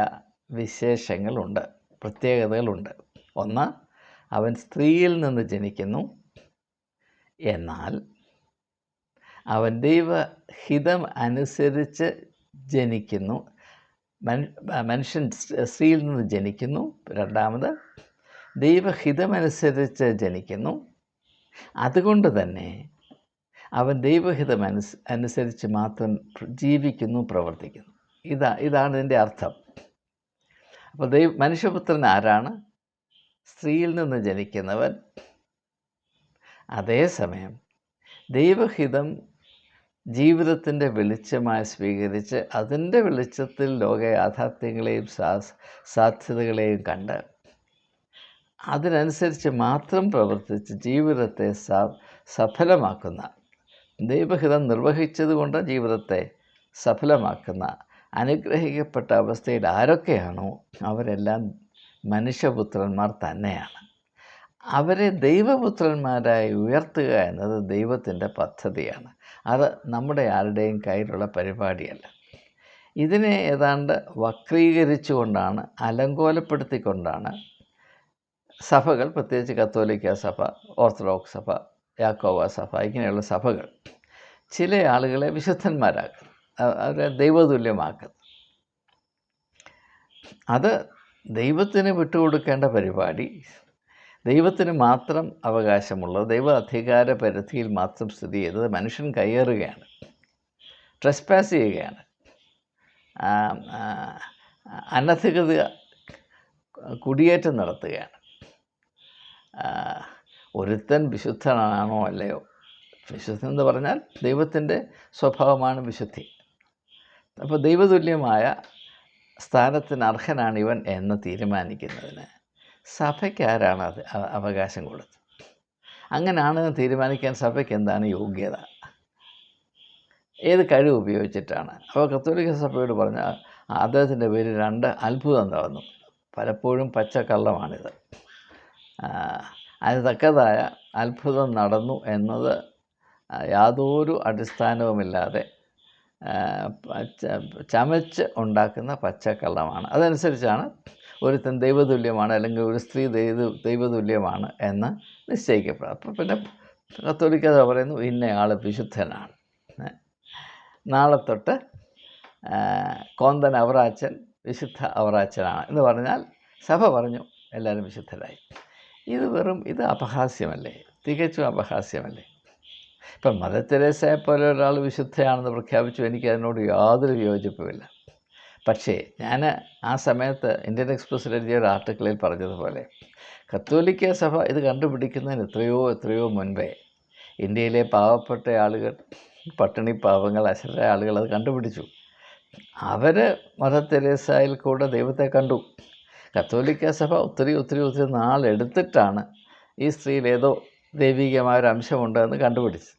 വിശേഷങ്ങളുണ്ട്, പ്രത്യേകതകളുണ്ട്. ഒന്ന്, അവൻ സ്ത്രീയിൽ നിന്ന് ജനിക്കുന്നു. എന്നാൽ അവൻ ദൈവഹിതം അനുസരിച്ച് ജനിക്കുന്നു. മനുഷ്യൻ സ്ത്രീയിൽ നിന്ന് ജനിക്കുന്നു. രണ്ടാമത്, ദൈവഹിതമനുസരിച്ച് ജനിക്കുന്നു. അതുകൊണ്ട് തന്നെ അവൻ ദൈവഹിതം അനുസരിച്ച് മാത്രം ജീവിക്കുന്നു, പ്രവർത്തിക്കുന്നു. ഇതാണ് ഇതിൻ്റെ അർത്ഥം. അപ്പോൾ മനുഷ്യപുത്രൻ ആരാണ്? സ്ത്രീയിൽ നിന്ന് ജനിക്കുന്നവൻ. അതേസമയം ദൈവഹിതം ജീവിതത്തിൻ്റെ വെളിച്ചമായി സ്വീകരിച്ച് അതിൻ്റെ വെളിച്ചത്തിൽ ലോക യാഥാർത്ഥ്യങ്ങളെയും സാധ്യതകളെയും കണ്ട് അതിനനുസരിച്ച് മാത്രം പ്രവർത്തിച്ച് ജീവിതത്തെ സഫലമാക്കുന്ന, ദൈവഹിതം നിർവഹിച്ചതുകൊണ്ട് ജീവിതത്തെ സഫലമാക്കുന്ന അനുഗ്രഹിക്കപ്പെട്ട അവസ്ഥയിൽ ആരൊക്കെയാണോ അവരെല്ലാം മനുഷ്യപുത്രന്മാർ തന്നെയാണ്. അവരെ ദൈവപുത്രന്മാരായി ഉയർത്തുക എന്നത് ദൈവത്തിൻ്റെ പദ്ധതിയാണ്. അത് നമ്മുടെ ആരുടെയും കയ്യിലുള്ള പരിപാടിയല്ല. ഇതിനെ ഏതാണ്ട് വക്രീകരിച്ചുകൊണ്ടാണ്, അലങ്കോലപ്പെടുത്തിക്കൊണ്ടാണ് സഭകൾ, പ്രത്യേകിച്ച് കത്തോലിക്ക സഭ, ഓർത്തഡോക്സ് സഭ, യാക്കോബ സഭ, ഇങ്ങനെയുള്ള സഭകൾ ചില ആളുകളെ വിശുദ്ധന്മാരാക്കുന്നു, അവരെ ദൈവതുല്യമാക്കുന്നു. അത് ദൈവത്തിന് വിട്ടുകൊടുക്കേണ്ട പരിപാടി, ദൈവത്തിന് മാത്രം അവകാശമുള്ളത്, ദൈവ അധികാര പരിധിയിൽ മാത്രം സ്ഥിതി ചെയ്തത് മനുഷ്യൻ കയ്യേറുകയാണ്, ട്രെസ്പാസ് ചെയ്യുകയാണ്, അനധികൃത കുടിയേറ്റം നടത്തുകയാണ്. ഒരുത്തൻ വിശുദ്ധനാണോ അല്ലയോ? വിശുദ്ധൻ എന്ന് പറഞ്ഞാൽ ദൈവത്തിൻ്റെ സ്വഭാവമാണ് വിശുദ്ധി. അപ്പോൾ ദൈവതുല്യമായ സ്ഥാനത്തിന് അർഹനാണിവൻ എന്ന് തീരുമാനിക്കുന്നതിന് സഭയ്ക്ക് ആരാണ് അത് അവകാശം കൊടുത്തത്? അങ്ങനെയാണെന്ന് തീരുമാനിക്കാൻ സഭയ്ക്ക് എന്താണ് യോഗ്യത? ഏത് കഴിവ് ഉപയോഗിച്ചിട്ടാണ്? അപ്പോൾ കത്തോലിക്ക സഭയോട് പറഞ്ഞാൽ അദ്ദേഹത്തിൻ്റെ പേര് 2 അത്ഭുതം നടന്നു. പലപ്പോഴും പച്ചക്കള്ളമാണിത്. അതിന് തക്കതായ അത്ഭുതം നടന്നു എന്നത് യാതൊരു അടിസ്ഥാനവുമില്ലാതെ ചമച്ച് ഉണ്ടാക്കുന്ന പച്ചക്കള്ളമാണ്. അതനുസരിച്ചാണ് ഒരുത്തൻ ദൈവതുല്യമാണ് അല്ലെങ്കിൽ ഒരു സ്ത്രീ ദൈവതുല്യമാണ് എന്ന് നിശ്ചയിക്കപ്പെടും. അപ്പോൾ പിന്നെ കത്തോലിക്ക പറയുന്നു ഇന്നയാൾ വിശുദ്ധനാണ്. നാളെ തൊട്ട് കോന്തൻ അവറാച്ചൻ വിശുദ്ധ അവറാച്ചനാണ് എന്ന് പറഞ്ഞാൽ സഭ പറഞ്ഞു എല്ലാവരും വിശുദ്ധരായി. ഇത് അപഹാസ്യമല്ലേ? തികച്ചും അപഹാസ്യമല്ലേ? ഇപ്പം മദർ തെരേസയെ പോലെ ഒരാൾ വിശുദ്ധയാണെന്ന് പ്രഖ്യാപിച്ചു, എനിക്ക് അതിനോട് യാതൊരു വിയോജിപ്പുമില്ല. പക്ഷേ ഞാൻ ആ സമയത്ത് ഇന്ത്യൻ എക്സ്പ്രസ്സിൽ എഴുതിയ ഒരു ആർട്ടിക്കിളിൽ പറഞ്ഞതുപോലെ കത്തോലിക്ക സഭ ഇത് കണ്ടുപിടിക്കുന്നതിന് എത്രയോ മുൻപേ ഇന്ത്യയിലെ പാവപ്പെട്ട ആളുകൾ, പട്ടിണി പാവങ്ങൾ, അശരണരായ ആളുകൾ അത് കണ്ടുപിടിച്ചു. അവർ മദർ തെരേസയിൽ കൂടെ ദൈവത്തെ കണ്ടു. കത്തോലിക്ക സഭ ഒത്തിരി നാളെടുത്തിട്ടാണ് ഈ സ്ത്രീയിൽ ഏതോ ദൈവികമായൊരു അംശമുണ്ടെന്ന് കണ്ടുപിടിച്ചു.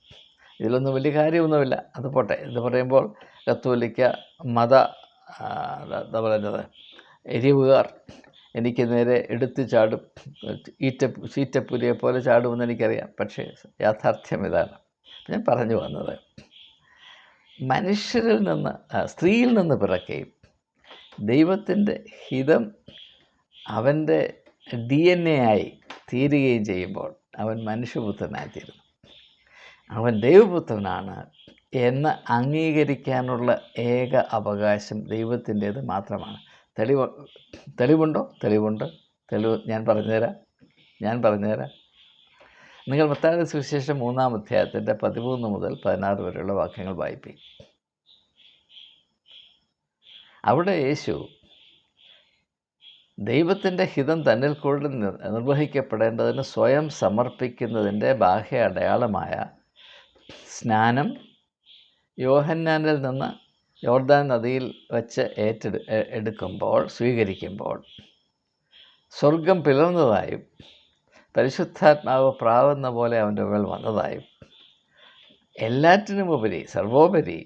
ഇതിലൊന്നും വലിയ കാര്യമൊന്നുമില്ല, അത് പോട്ടെ. ഇത് പറയുമ്പോൾ കത്തോലിക്ക മത എന്താ പറയുന്നത്, എരിവുകാർ എനിക്ക് നേരെ എടുത്തു ചാടും, ചീറ്റപ്പുലിയെ പോലെ ചാടുമെന്ന് എനിക്കറിയാം. പക്ഷേ യാഥാർത്ഥ്യം ഇതാണ്. ഞാൻ പറഞ്ഞു വന്നത്, മനുഷ്യരിൽ നിന്ന്, സ്ത്രീയിൽ നിന്ന് പിറക്കുകയും ദൈവത്തിൻ്റെ ഹിതം അവൻ്റെ DNA ആയി തീരുകയും ചെയ്യുമ്പോൾ അവൻ മനുഷ്യപുത്രനായിത്തീരുന്നു. അവൻ ദൈവപുത്രനാണ് എന്ന് അംഗീകരിക്കാനുള്ള ഏക അവകാശം ദൈവത്തിൻ്റേത് മാത്രമാണ്. തെളിവുണ്ടോ? തെളിവുണ്ട്. ഞാൻ പറഞ്ഞുതരാം. നിങ്ങൾ മത്തായിയുടെ സുവിശേഷം 3-ാം അധ്യായത്തിൻ്റെ 13 മുതൽ 16 വരെയുള്ള വാക്യങ്ങൾ വായിപ്പീൻ. അവിടെ യേശു ദൈവത്തിൻ്റെ ഹിതം തന്നിൽ കൂടെ നിർവഹിക്കപ്പെടേണ്ടതിന് സ്വയം സമർപ്പിക്കുന്നതിൻ്റെ ബാഹ്യ അടയാളമായ സ്നാനം യോഹന്നാനിൽ നിന്ന് യോർദാൻ നദിയിൽ വച്ച് സ്വീകരിക്കുമ്പോൾ സ്വർഗം പിളർന്നതായും പരിശുദ്ധാത്മാവ് പ്രാവുന്ന പോലെ അവൻ്റെ മേൽ വന്നതായും എല്ലാറ്റിനുമുപരി സർവോപരി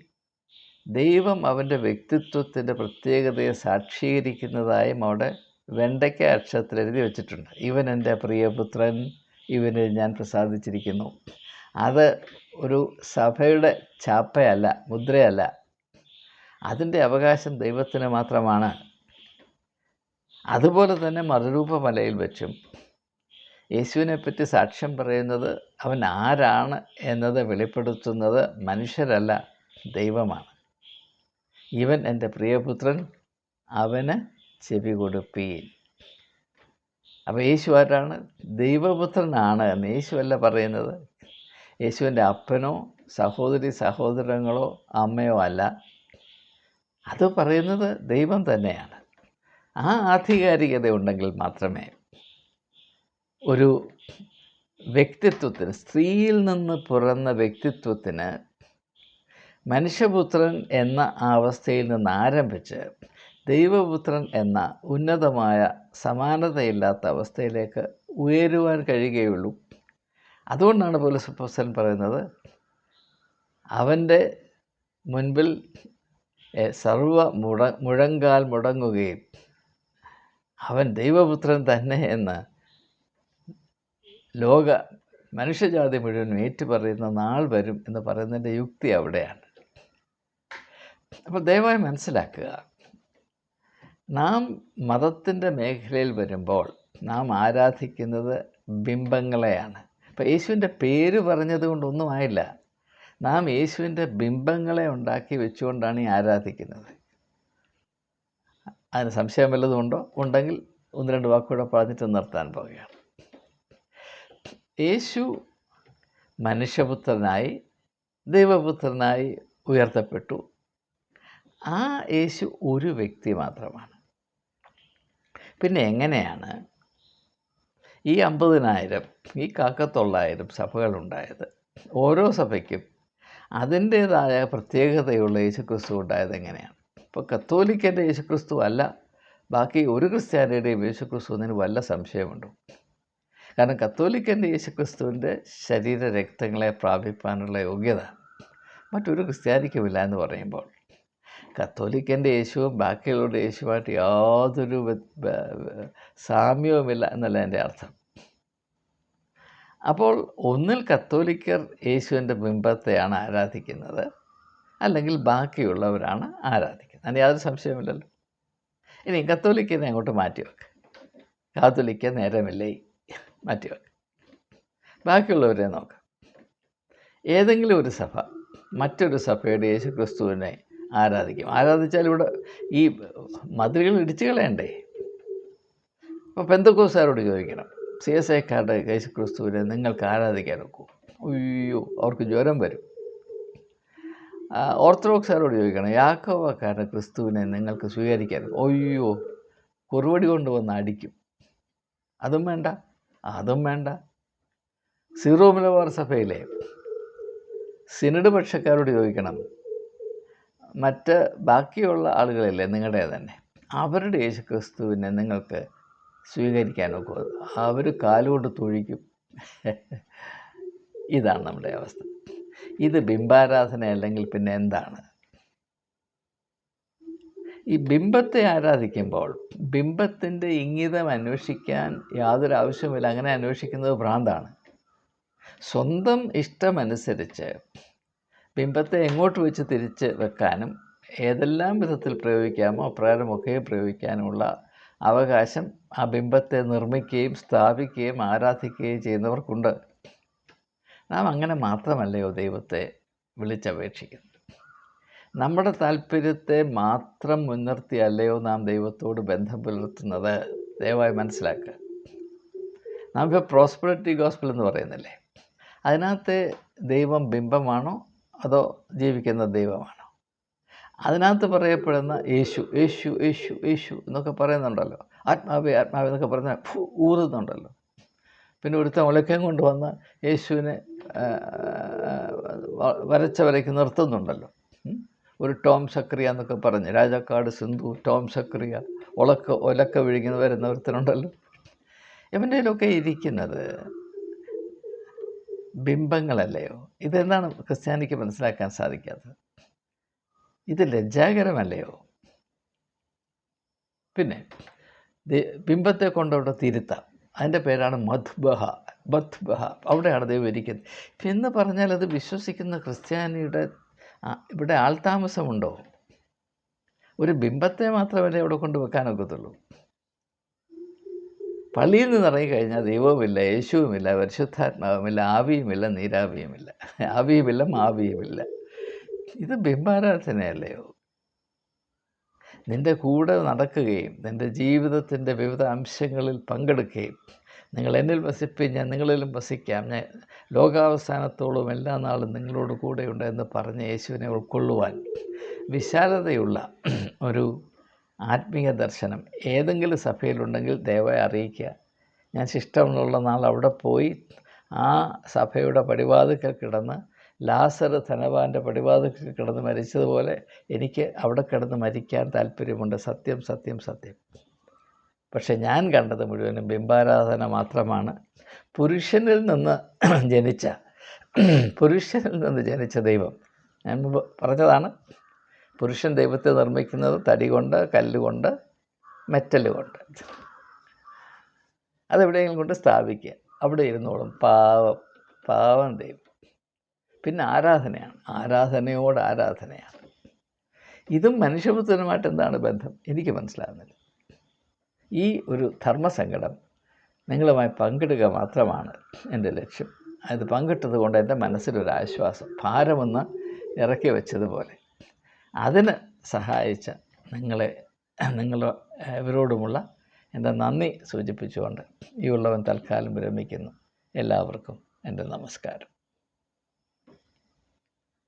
ദൈവം അവൻ്റെ വ്യക്തിത്വത്തിൻ്റെ പ്രത്യേകതയെ സാക്ഷീകരിക്കുന്നതായും അവിടെ വെണ്ടയ്ക്ക അക്ഷരത്തിൽ എഴുതി വെച്ചിട്ടുണ്ട്, ഇവൻ എൻ്റെ പ്രിയപുത്രൻ, ഇവനിൽ ഞാൻ പ്രസാദിച്ചിരിക്കുന്നു. അത് ഒരു സഭയുടെ ചാപ്പയല്ല, മുദ്രയല്ല. അതിൻ്റെ അവകാശം ദൈവത്തിന് മാത്രമാണ്. അതുപോലെ തന്നെ മറുരൂപമലയിൽ വെച്ചും യേശുവിനെപ്പറ്റി സാക്ഷ്യം പറയുന്നത് അവൻ ആരാണ് എന്നത് വെളിപ്പെടുത്തുന്നത് മനുഷ്യരല്ല, ദൈവമാണ്. ഇവൻ എൻ്റെ പ്രിയപുത്രൻ, അവന് ചെവി കൊടുപ്പീൻ. അപ്പോൾ യേശു ആരാണ്? ദൈവപുത്രനാണ് എന്ന് യേശുവല്ല പറയുന്നത്. യേശുവിൻ്റെ അപ്പനോ സഹോദരി സഹോദരങ്ങളോ അമ്മയോ അല്ല, അത് പറയുന്നത് ദൈവം തന്നെയാണ്. ആ ആധികാരികത ഉണ്ടെങ്കിൽ മാത്രമേ ഒരു വ്യക്തിത്വത്തിന്, സ്ത്രീയിൽ നിന്ന് പിറന്ന വ്യക്തിത്വത്തിന് മനുഷ്യപുത്രൻ എന്ന ആ അവസ്ഥയിൽ നിന്ന് ആരംഭിച്ച് ദൈവപുത്രൻ എന്ന ഉന്നതമായ സമാനതയില്ലാത്ത അവസ്ഥയിലേക്ക് ഉയരുവാൻ കഴിയുകയുള്ളൂ. അതുകൊണ്ടാണ് പൗലോസ് അപ്പോസ്തലൻ പറയുന്നത്, അവൻ്റെ മുൻപിൽ മുഴങ്കാൽ മുടങ്ങുകയും അവൻ ദൈവപുത്രൻ തന്നെ എന്ന് ലോക മനുഷ്യജാതി മുഴുവൻ ഏറ്റുപറയുന്ന നാൾ വരും എന്ന് പറയുന്നതിൻ്റെ യുക്തി അവിടെയാണ്. അപ്പോൾ ദയവായി മനസ്സിലാക്കുക, നാം മതത്തിൻ്റെ മേഖലയിൽ വരുമ്പോൾ നാം ആരാധിക്കുന്നത് ബിംബങ്ങളെയാണ്. അപ്പോൾ യേശുവിൻ്റെ പേര് പറഞ്ഞത് കൊണ്ടൊന്നും ആയില്ല. നാം യേശുവിൻ്റെ ബിംബങ്ങളെ ഉണ്ടാക്കി വെച്ചുകൊണ്ടാണ് ഈ ആരാധിക്കുന്നത്. അതിന് സംശയം വല്ലതും ഉണ്ടോ? ഉണ്ടെങ്കിൽ ഒന്ന് രണ്ട് വാക്കുകൂടെ പറഞ്ഞിട്ട് നിർത്താൻ പോവുകയാണ്. യേശു മനുഷ്യപുത്രനായി ദൈവപുത്രനായി ഉയർത്തപ്പെട്ടു. ആ യേശു ഒരു വ്യക്തി മാത്രമാണ്. പിന്നെ എങ്ങനെയാണ് ഈ 50,000 ഈ 900 സഭകളുണ്ടായത്? ഓരോ സഭയ്ക്കും അതിൻ്റേതായ പ്രത്യേകതയുള്ള യേശുക്രിസ്തു ഉണ്ടായത് എങ്ങനെയാണ്? ഇപ്പോൾ കത്തോലിക്കൻ്റെ യേശുക്രിസ്തു അല്ല ബാക്കി ഒരു ക്രിസ്ത്യാനിയുടെയും യേശുക്രിസ്തു എന്നതിന് വല്ല സംശയമുണ്ടോ? കാരണം കത്തോലിക്കൻ്റെ യേശുക്രിസ്തുവിൻ്റെ ശരീരരക്തങ്ങളെ പ്രാപിപ്പാനുള്ള യോഗ്യത മറ്റൊരു ക്രിസ്ത്യാനിക്കുമില്ല എന്ന് പറയുമ്പോൾ കത്തോലിക്കൻ്റെ യേശുവും ബാക്കിയുള്ളവരുടെ യേശുവായിട്ട് യാതൊരു സാമ്യവുമില്ല എന്നല്ല എൻ്റെ അർത്ഥം. അപ്പോൾ ഒന്നിൽ കത്തോലിക്കർ യേശുവിൻ്റെ ബിംബത്തെയാണ് ആരാധിക്കുന്നത്, അല്ലെങ്കിൽ ബാക്കിയുള്ളവരാണ് ആരാധിക്കുന്നത്. അതിന് യാതൊരു സംശയമില്ലല്ലോ. ഇനി കത്തോലിക്കനെ അങ്ങോട്ട് മാറ്റിവെക്ക്, കാത്തോലിക്ക നേരമില്ലേ, മാറ്റിവെക്ക്. ബാക്കിയുള്ളവരെ നോക്കാം. ഏതെങ്കിലും ഒരു സഭ മറ്റൊരു സഭയുടെ യേശു ക്രിസ്തുവിനെ ആരാധിക്കും. ആരാധിച്ചാൽ ഇവിടെ ഈ മതിലുകൾ ഇടിച്ചു കളയണ്ടേ? അപ്പോൾ പെന്തക്കോസ്തുകാരോട് ചോദിക്കണം, CSIക്കാരുടെ യേശു ക്രിസ്തുവിനെ നിങ്ങൾക്ക് ആരാധിക്കാൻ ഒക്കുമോ? അയ്യോ, അവർക്ക് ജ്വരം വരും. ഓർത്തഡോക്സുകാരോട് ചോദിക്കണം, യാക്കോബക്കാരുടെ ക്രിസ്തുവിനെ നിങ്ങൾക്ക് സ്വീകരിക്കാൻ, അയ്യോ, കുറുവടി കൊണ്ട് വന്ന് അടിക്കും. അതും വേണ്ട, അതും വേണ്ട. സീറോ മലബാർ സഭയിലെ സിനഡ് പക്ഷക്കാരോട് ചോദിക്കണം, മറ്റ് ബാക്കിയുള്ള ആളുകളില്ലേ നിങ്ങളുടെ തന്നെ, അവരുടെ യേശു ക്രിസ്തുവിനെ നിങ്ങൾക്ക് സ്വീകരിക്കാനൊക്കെ അവർ കാലുകൊണ്ട് തൊഴിക്കും. ഇതാണ് നമ്മുടെ അവസ്ഥ. ഇത് ബിംബാരാധന അല്ലെങ്കിൽ പിന്നെ എന്താണ്? ഈ ബിംബത്തെ ആരാധിക്കുമ്പോൾ ബിംബത്തിൻ്റെ ഇംഗിതം അന്വേഷിക്കാൻ യാതൊരു ആവശ്യമില്ല. അങ്ങനെ അന്വേഷിക്കുന്നത് ഭ്രാന്താണ്. സ്വന്തം ഇഷ്ടമനുസരിച്ച് ബിംബത്തെ എങ്ങോട്ട് വെച്ച് തിരിച്ച് വെക്കാനും ഏതെല്ലാം വിധത്തിൽ പ്രയോഗിക്കാമോ അപ്രകാരമൊക്കെ പ്രയോഗിക്കാനുമുള്ള അവകാശം ആ ബിംബത്തെ നിർമ്മിക്കുകയും സ്ഥാപിക്കുകയും ആരാധിക്കുകയും ചെയ്യുന്നവർക്കുണ്ട്. നാം അങ്ങനെ മാത്രമല്ലയോ ദൈവത്തെ വിളിച്ചപേക്ഷിക്കുന്നത്? നമ്മുടെ താല്പര്യത്തെ മാത്രം മുൻനിർത്തിയല്ലയോ നാം ദൈവത്തോട് ബന്ധം പുലർത്തുന്നത്? ദയവായി മനസ്സിലാക്കുക. നാം ഇപ്പോൾ പ്രോസ്പെറിറ്റി ഗോസ്പൽ എന്ന് പറയുന്നില്ലേ, അതിനകത്തെ ദൈവം ബിംബമാണോ അതോ ജീവിക്കുന്ന ദൈവമാണോ? അതിനകത്ത് പറയപ്പെടുന്ന യേശു യേശു യേശു യേശു എന്നൊക്കെ പറയുന്നുണ്ടല്ലോ, ആത്മാവേ ആത്മാവേ എന്നൊക്കെ പറഞ്ഞ ഊറുന്നുണ്ടല്ലോ. പിന്നെ ഒരുത്ത മുളക്കം കൊണ്ടുവന്ന് യേശുവിനെ വരയ്ക്ക് നിർത്തുന്നുണ്ടല്ലോ. ഒരു ടോം സക്രിയ എന്നൊക്കെ പറഞ്ഞ് രാജാക്കാട് സിന്ധു ടോം സക്രിയ ഒലക്ക വിഴുങ്ങി വരുന്ന ഒരുത്തനുണ്ടല്ലോ. ഇവൻ്റെ കയ്യിലൊക്കെ ഇരിക്കുന്നത് ബിംബങ്ങളല്ലയോ? ഇതെന്താണ് ക്രിസ്ത്യാനിക്ക് മനസ്സിലാക്കാൻ സാധിക്കാത്തത്? ഇത് ലജ്ജാകരമല്ലയോ? പിന്നെ ബിംബത്തെ കൊണ്ടവിടെ തിരുത്താം. അതിൻ്റെ പേരാണ് മദ്ബഹ. മദ്ബഹ, അവിടെയാണ് ദൈവം ഇരിക്കുന്നത്. എന്ന് പറഞ്ഞാൽ അത് വിശ്വസിക്കുന്ന ക്രിസ്ത്യാനിയുടെ ഇവിടെ ആൾതാമസമുണ്ടോ? ഒരു ബിംബത്തെ മാത്രമല്ലേ അവിടെ കൊണ്ട് വെക്കാനൊക്കത്തുള്ളൂ. പള്ളിയിൽ നിന്ന് ഇറങ്ങിക്കഴിഞ്ഞാൽ ദൈവവുമില്ല, യേശുവുമില്ല, പരിശുദ്ധാത്മാവുമില്ല, ആവിയുമില്ല, നീരാവിയുമില്ല, ആവിയുമില്ല, മാവിയുമില്ല. ഇത് ബിംബാരാധനയല്ലയോ? നിൻ്റെ കൂടെ നടക്കുകയും നിൻ്റെ ജീവിതത്തിൻ്റെ വിവിധ അംശങ്ങളിൽ പങ്കെടുക്കുകയും നിങ്ങൾ എന്നിൽ വസിപ്പിൻ, ഞാൻ നിങ്ങളിലും വസിക്കാം, ഞാൻ ലോകാവസാനത്തോളം എല്ലാ നാളും നിങ്ങളോട് കൂടെയുണ്ട് എന്ന് പറഞ്ഞ് യേശുവിനെ ഉൾക്കൊള്ളുവാൻ വിശാലതയുള്ള ഒരു ആത്മീയ ദർശനം ഏതെങ്കിലും സഭയിലുണ്ടെങ്കിൽ ദയവായി അറിയിക്കുക. ഞാൻ ശിഷ്ടമുള്ള നാൾ അവിടെ പോയി ആ സഭയുടെ പടിവാതിൽക്കൽ കിടന്ന് ലാസർ ധനവാൻ്റെ പടിവാതിൽക്കൽ കിടന്ന് മരിച്ചതുപോലെ എനിക്ക് അവിടെ കിടന്ന് മരിക്കാൻ താല്പര്യമുണ്ട്. സത്യം, സത്യം, സത്യം. പക്ഷെ ഞാൻ കണ്ടത് മുഴുവനും ബിംബാരാധന മാത്രമാണ്. പുരുഷനിൽ നിന്ന് ജനിച്ച ദൈവം, ഞാൻ മുമ്പ് പറഞ്ഞതാണ്, പുരുഷൻ ദൈവത്തെ നിർമ്മിക്കുന്നത് തടി കൊണ്ട്, കല്ലുകൊണ്ട്, മെറ്റൽ കൊണ്ട്. അതെവിടെയെങ്കിലും കൊണ്ട് സ്ഥാപിക്കുക, അവിടെ ഇരുന്നോളും. പാവം ദൈവം. പിന്നെ ആരാധനയാണ്, ആരാധനയോട് ആരാധനയാണ്. ഇതും മനുഷ്യപുത്രനുമായിട്ട് എന്താണ് ബന്ധം? എനിക്ക് മനസ്സിലാകുന്നില്ല. ഈ ഒരു ധർമ്മസങ്കടം നിങ്ങളുമായി പങ്കിടുക മാത്രമാണ് എൻ്റെ ലക്ഷ്യം. അത് പങ്കിട്ടത് കൊണ്ട് എൻ്റെ മനസ്സിലൊരാശ്വാസം, ഭാരമൊന്ന് ഇറക്കി വെച്ചതുപോലെ. അതിന് സഹായിച്ച ഇവരോടുമുള്ള എൻ്റെ നന്ദി സൂചിപ്പിച്ചുകൊണ്ട് ഈ ഉള്ളവൻ തൽക്കാലം വിരമിക്കുന്നു. എല്ലാവർക്കും എൻ്റെ നമസ്കാരം.